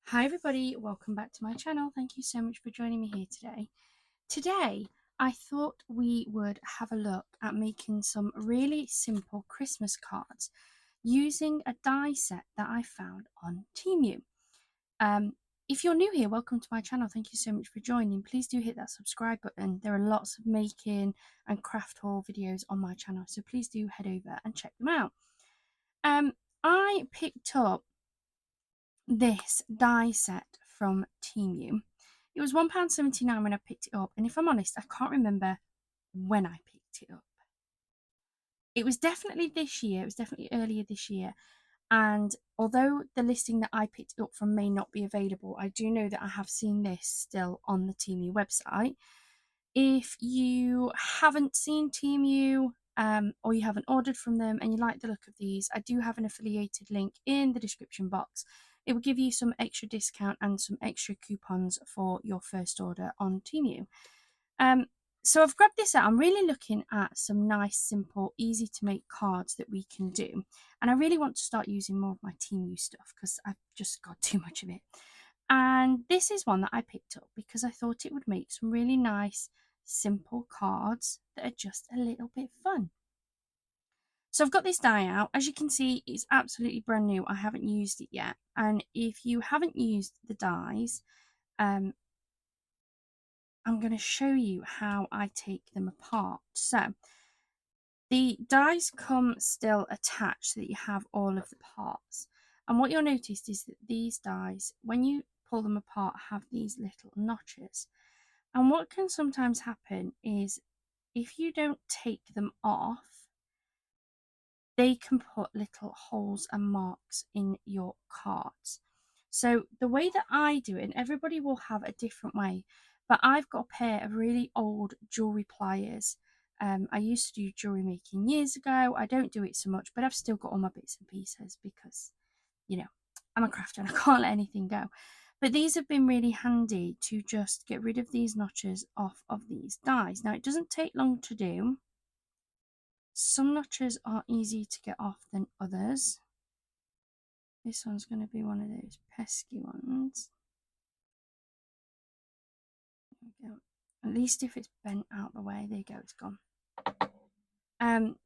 Hi everybody, welcome back to my channel. Thank you so much for joining me here today. Today, I thought we would have a look at making some really simple Christmas cards using a die set that I found on Temu. If you're new here, welcome to my channel. Thank you so much for joining. Please do hit that subscribe button. There are lots of making and craft haul videos on my channel, so please do head over and check them out. I picked up this die set from Temu. It was £1.79 when I picked it up, and if I'm honest, I can't remember when I picked it up. It was definitely this year, it was definitely earlier this year, and although the listing that I picked it up from may not be available, I do know that I have seen this still on the Temu website. If you haven't seen Temu, or you haven't ordered from them and you like the look of these, I do have an affiliated link in the description box. It will give you some extra discount and some extra coupons for your first order on Temu. So I've grabbed this out. I'm really looking at some nice, simple, easy to make cards that we can do. And I really want to start using more of my Temu stuff because I've just got too much of it. And this is one that I picked up because I thought it would make some really nice, simple cards that are just a little bit fun. So I've got this die out. As you can see, it's absolutely brand new. I haven't used it yet. And if you haven't used the dies, I'm going to show you how I take them apart. So the dies come still attached so that you have all of the parts. And what you'll notice is that these dies, when you pull them apart, have these little notches. And what can sometimes happen is if you don't take them off, they can put little holes and marks in your cards. So the way that I do it, and everybody will have a different way, but I've got a pair of really old jewellery pliers. I used to do jewellery making years ago. I don't do it so much, but I've still got all my bits and pieces because, you know, I'm a crafter and I can't let anything go. But these have been really handy to just get rid of these notches off of these dies. Now, it doesn't take long to do. Some notches are easier to get off than others. This one's going to be one of those pesky ones. There we go. At least if it's bent out the way, there you go, it's gone.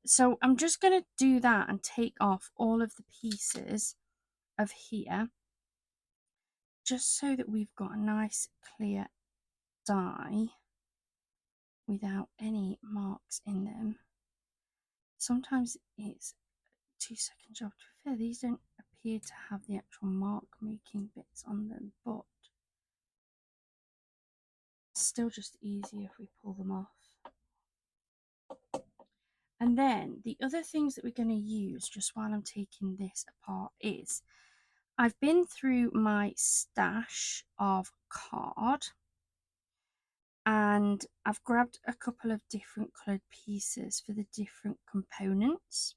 So I'm just going to do that and take off all of the pieces of here, just so that we've got a nice clear die without any marks in them. Sometimes it's a 2-second job. To be fair, these don't appear to have the actual mark making bits on them, but it's still just easier if we pull them off. And then the other things that we're going to use just while I'm taking this apart is I've been through my stash of card and I've grabbed a couple of different coloured pieces for the different components.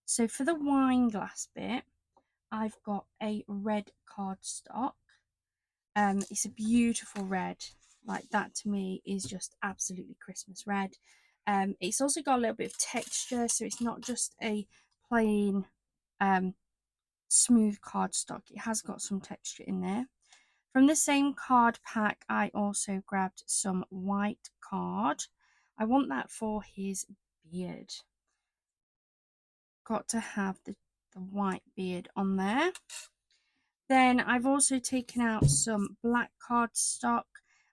So for the wine glass bit, I've got a red cardstock. It's a beautiful red. Like, that to me is just absolutely Christmas red. It's also got a little bit of texture, so it's not just a plain smooth cardstock. It has got some texture in there. From the same card pack, I also grabbed some white card. I want that for his beard. Got to have the white beard on there. Then I've also taken out some black cardstock.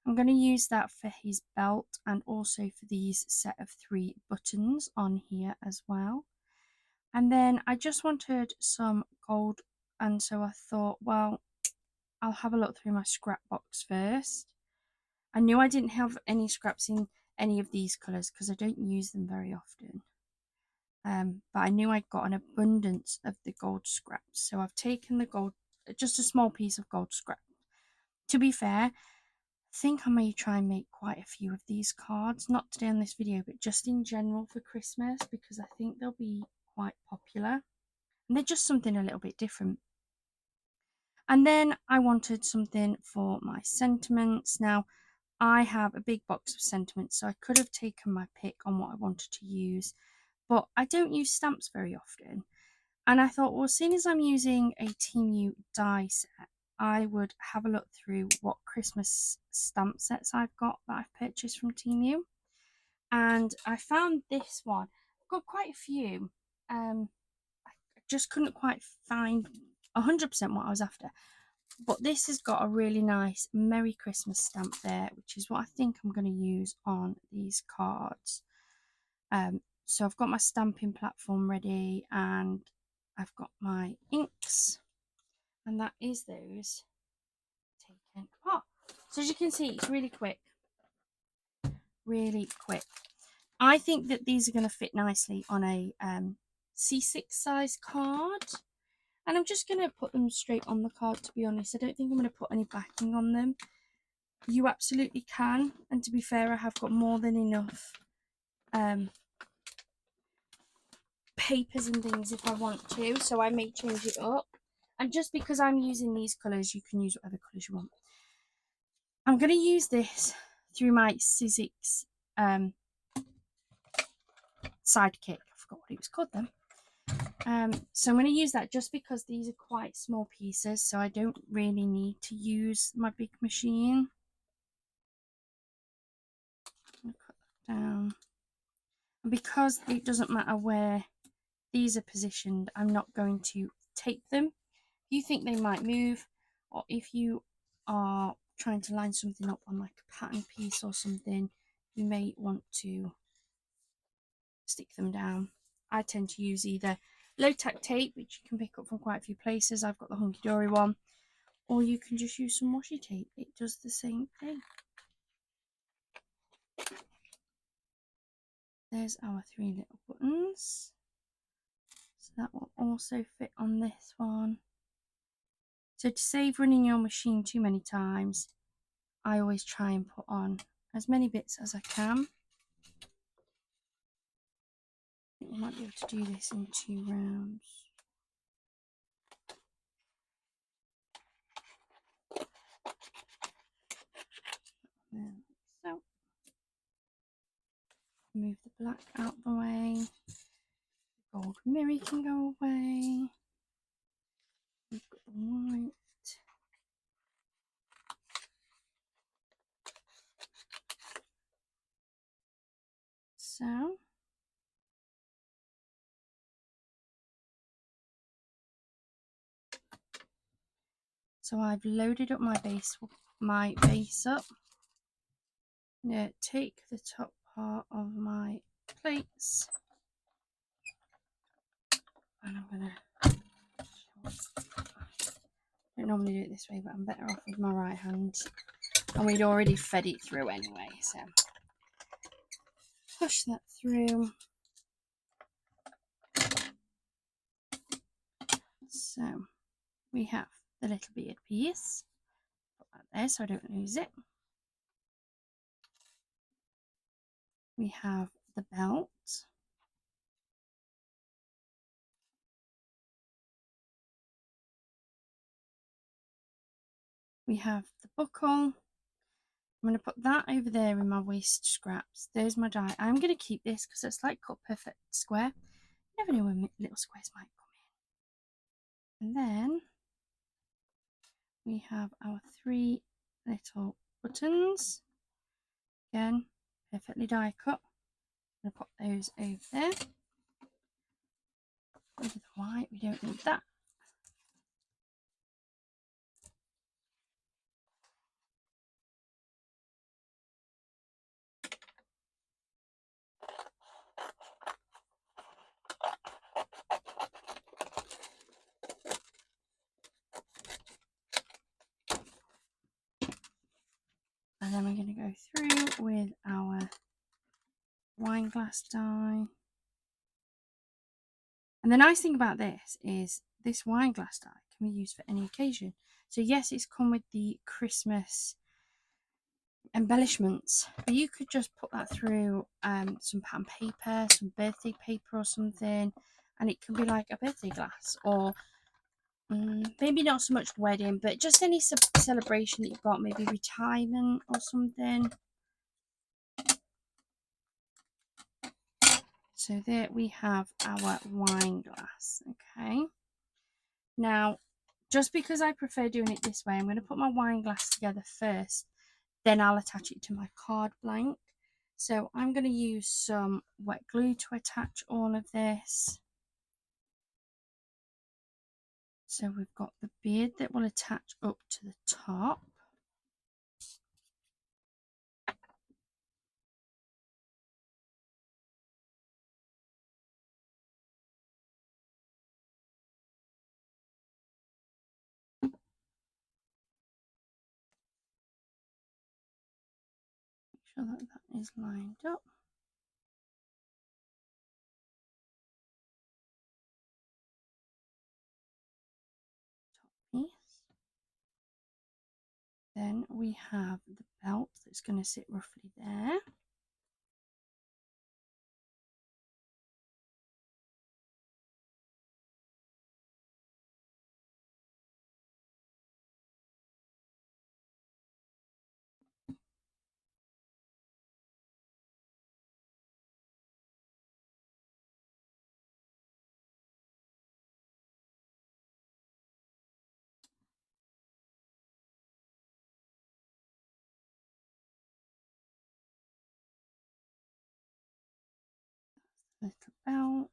I'm going to use that for his belt and also for these set of 3 buttons on here as well. And then I just wanted some gold, and so I thought, well, I'll have a look through my scrap box first. I knew I didn't have any scraps in any of these colours because I don't use them very often. But I knew I'd got an abundance of the gold scraps, so I've taken the gold, just a small piece of gold scrap. To be fair, I think I may try and make quite a few of these cards, not today on this video, but just in general for Christmas, because I think they'll be quite popular and they're just something a little bit different. And then I wanted something for my sentiments. Now, I have a big box of sentiments, so I could have taken my pick on what I wanted to use, but I don't use stamps very often. And I thought, well, seeing as I'm using a Temu die set, I would have a look through what Christmas stamp sets I've got that I've purchased from Temu. And I found this one. I've got quite a few. I just couldn't quite find 100% what I was after. But this has got a really nice Merry Christmas stamp there, which is what I think I'm going to use on these cards. So I've got my stamping platform ready, and I've got my inks, and that is those taken apart. So as you can see, it's really quick. Really quick. I think that these are going to fit nicely on a C6 size card. And I'm just going to put them straight on the card, to be honest. I don't think I'm going to put any backing on them. You absolutely can. And to be fair, I have got more than enough papers and things if I want to. So I may change it up. And just because I'm using these colours, you can use whatever colours you want. I'm going to use this through my C6 sidekick. I forgot what it was called then. So I'm going to use that just because these are quite small pieces, so I don't really need to use my big machine. I'm going to cut that down. And because it doesn't matter where these are positioned, I'm not going to tape them. If you think they might move, or if you are trying to line something up on like a pattern piece or something, you may want to stick them down. I tend to use either low tack tape, which you can pick up from quite a few places. I've got the Hunky Dory one, or you can just use some washi tape. It does the same thing. There's our 3 little buttons. So that will also fit on this one. So to save running your machine too many times, I always try and put on as many bits as I can. I think we might be able to do this in 2 rounds. There, so move the black out the way. The gold mirror can go away. We've got the white. So I've loaded up my base up. I'm going to take the top part of my plates, and I'm going to, I don't normally do it this way, but I'm better off with my right hand, and we'd already fed it through anyway, so push that through. So we have the little beard piece, put that there so I don't lose it. We have the belt. We have the buckle. I'm going to put that over there in my waste scraps. There's my die. I'm going to keep this because it's like cut perfect square. You never know when little squares might come in. And then we have our 3 little buttons. Again, perfectly die cut. I'm going to pop those over there. Over the white, we don't need that. And then we're going to go through with our wine glass die. And the nice thing about this is this wine glass die can be used for any occasion. So yes, it's come with the Christmas embellishments, but you could just put that through some pattern paper, some birthday paper or something, and it can be like a birthday glass, or maybe not so much wedding, but just any celebration that you've got, maybe retirement or something. So there we have our wine glass. Okay, now just because I prefer doing it this way, I'm going to put my wine glass together first, then I'll attach it to my card blank. So I'm going to use some wet glue to attach all of this. So we've got the beard that will attach up to the top. Make sure that that is lined up. Top piece. Then we have the belt that's going to sit roughly there. Little belt.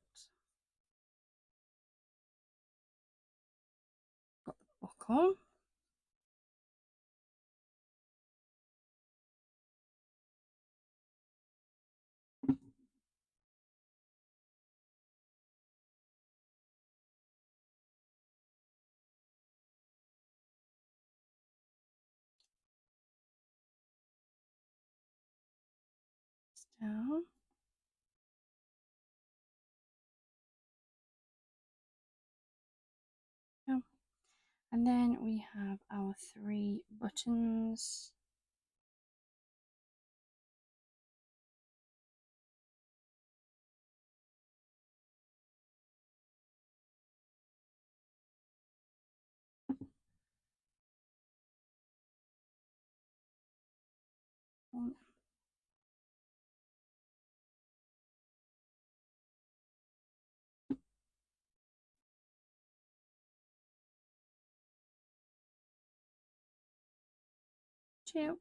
Got the buckle. Down. Yeah. And then we have our 3 buttons. One, 2.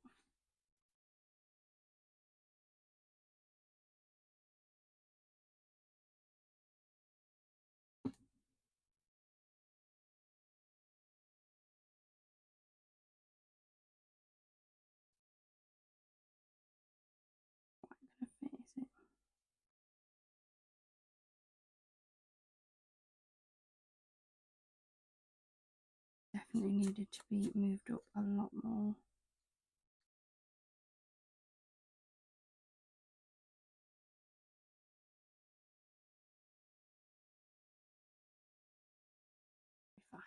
Definitely needed to be moved up a lot more. Fine.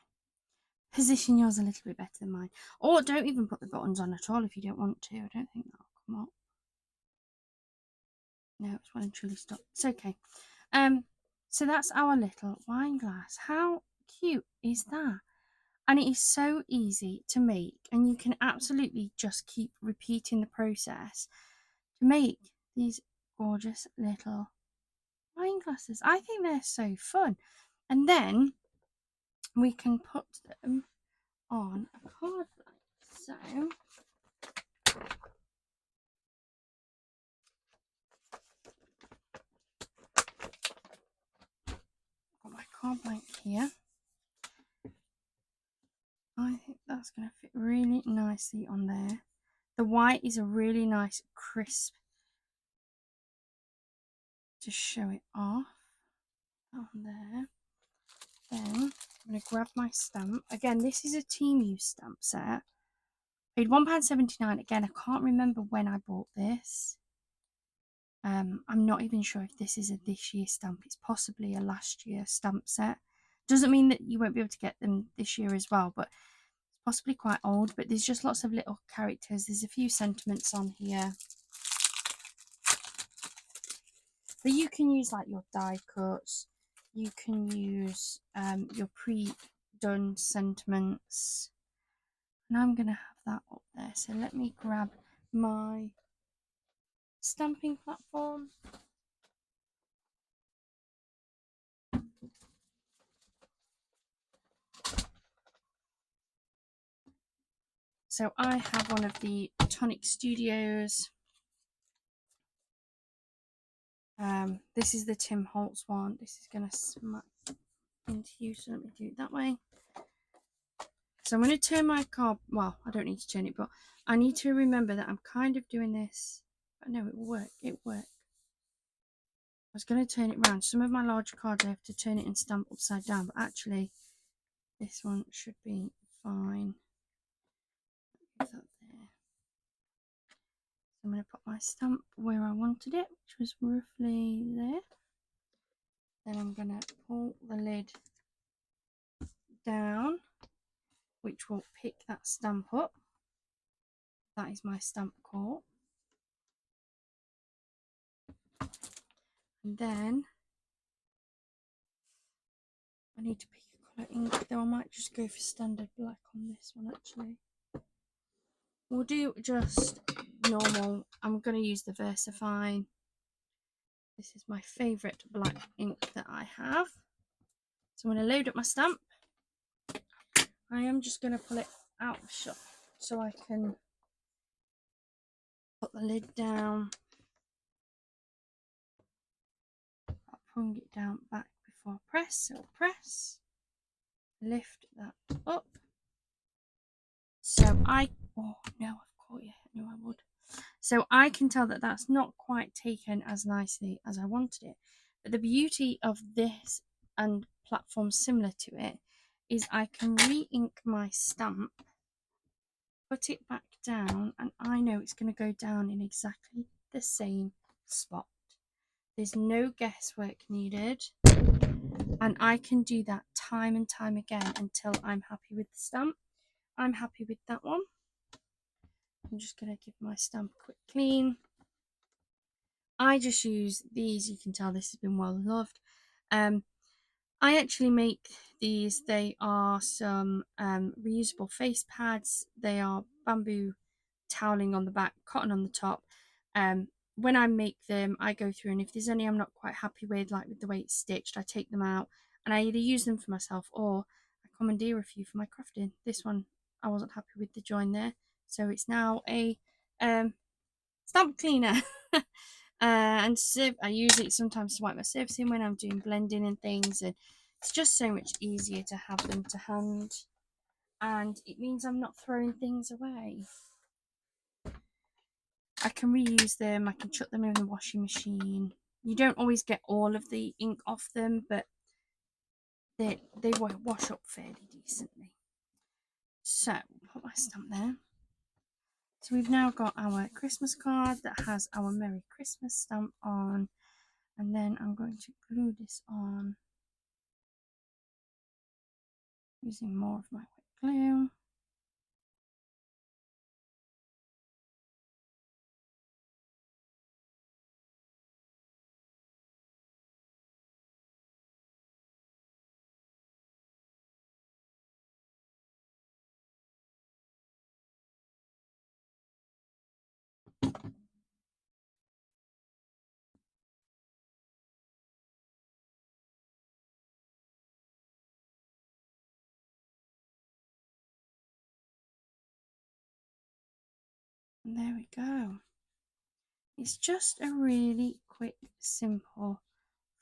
Position yours a little bit better than mine. Or don't even put the buttons on at all if you don't want to. I don't think that'll come up. No, it's well and truly stopped. It's okay. So that's our little wine glass. How cute is that? And it is so easy to make, and you can absolutely just keep repeating the process to make these gorgeous little wine glasses. I think they're so fun. And then we can put them on a card blank. So I've got my card blank here. I think that's going to fit really nicely on there. The white is a really nice crisp to show it off on there. Then I'm going to grab my stamp. Again, this is a Temu stamp set. Paid £1.79. Again, I can't remember when I bought this. I'm not even sure if this is a this year stamp. It's possibly a last year stamp set. Doesn't mean that you won't be able to get them this year as well, but it's possibly quite old. But there's just lots of little characters. There's a few sentiments on here. But you can use like your die cuts. You can use your pre-done sentiments. And I'm going to have that up there. So let me grab my stamping platform. So I have one of the Tonic Studios. This is the Tim Holtz one. This is going to smack into you, so let me do it that way. So I'm going to turn my card. Well, I don't need to turn it, but I need to remember that I'm kind of doing this. But no, it will work. It will work. I was going to turn it around. Some of my larger cards I have to turn it and stamp upside down, but actually this one should be fine. Put that there. So I'm going to put my stamp where I wanted it, which was roughly there. Then I'm going to pull the lid down, which will pick that stamp up. That is my stamp core. And then I need to pick a colour ink, though I might just go for standard black on this one actually. We'll do just normal. I'm going to use the VersaFine. This is my favourite black ink that I have. So I'm going to load up my stamp. I am just going to pull it out of the shop so I can put the lid down. I'll prong it down back before I press. So press, lift that up. So oh no, I've caught you. I knew I would. So I can tell that that's not quite taken as nicely as I wanted it. But the beauty of this and platforms similar to it is I can re-ink my stamp, put it back down, and I know it's going to go down in exactly the same spot. There's no guesswork needed, and I can do that time and time again until I'm happy with the stamp. I'm happy with that one. I'm just going to give my stamp a quick clean. I just use these. You can tell this has been well loved. I actually make these. They are some reusable face pads. They are bamboo toweling on the back, cotton on the top. When I make them, I go through, and if there's any I'm not quite happy with, like with the way it's stitched, I take them out and I either use them for myself or I commandeer a few for my crafting. This one, I wasn't happy with the join there, so it's now a stamp cleaner. And I use it sometimes to wipe my surfacing when I'm doing blending and things, and it's just so much easier to have them to hand, and it means I'm not throwing things away. I can reuse them, I can chuck them in the washing machine. You don't always get all of the ink off them, but they wash up fairly decently. So put my stamp there. So we've now got our Christmas card that has our Merry Christmas stamp on, and then I'm going to glue this on using more of my wet glue. And there we go. It's just a really quick, simple,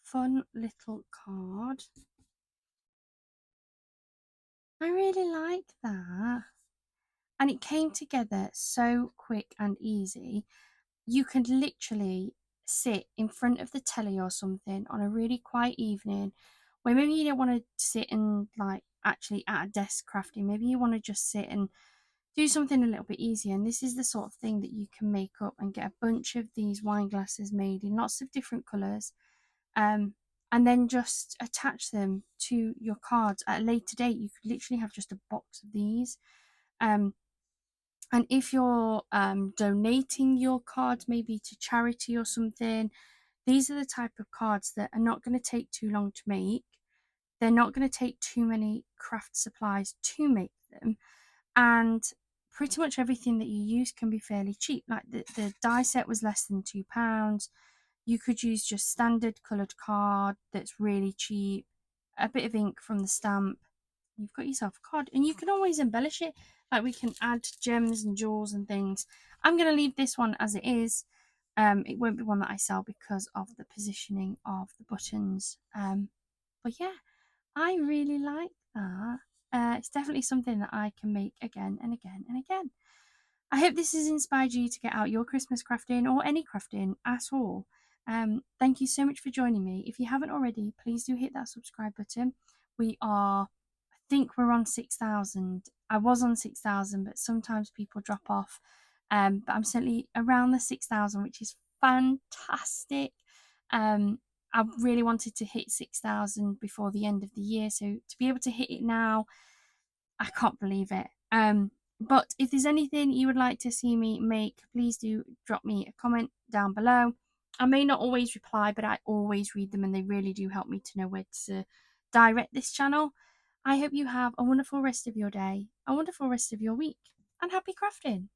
fun little card. I really like that. And it came together so quick and easy. You could literally sit in front of the telly or something on a really quiet evening where maybe you don't want to sit and like actually at a desk crafting. Maybe you want to just sit and do something a little bit easier, and this is the sort of thing that you can make up and get a bunch of these wine glasses made in lots of different colours, and then just attach them to your cards at a later date. You could literally have just a box of these, and if you're donating your cards maybe to charity or something, these are the type of cards that are not going to take too long to make. They're not going to take too many craft supplies to make them, and pretty much everything that you use can be fairly cheap. Like the die set was less than £2. You could use just standard coloured card that's really cheap, a bit of ink from the stamp, you've got yourself a card, and you can always embellish it. Like we can add gems and jewels and things. I'm going to leave this one as it is. It won't be one that I sell because of the positioning of the buttons. But yeah, I really like that. It's definitely something that I can make again and again and again. I hope this has inspired you to get out your Christmas crafting or any crafting at all. Thank you so much for joining me. If you haven't already, please do hit that subscribe button. I think we're on 6,000. I was on 6,000, but sometimes people drop off. But I'm certainly around the 6,000, which is fantastic. Um, I really wanted to hit 6,000 before the end of the year, so to be able to hit it now, I can't believe it. But if there's anything you would like to see me make, please do drop me a comment down below. I may not always reply, but I always read them and they really do help me to know where to direct this channel. I hope you have a wonderful rest of your day, a wonderful rest of your week, and happy crafting!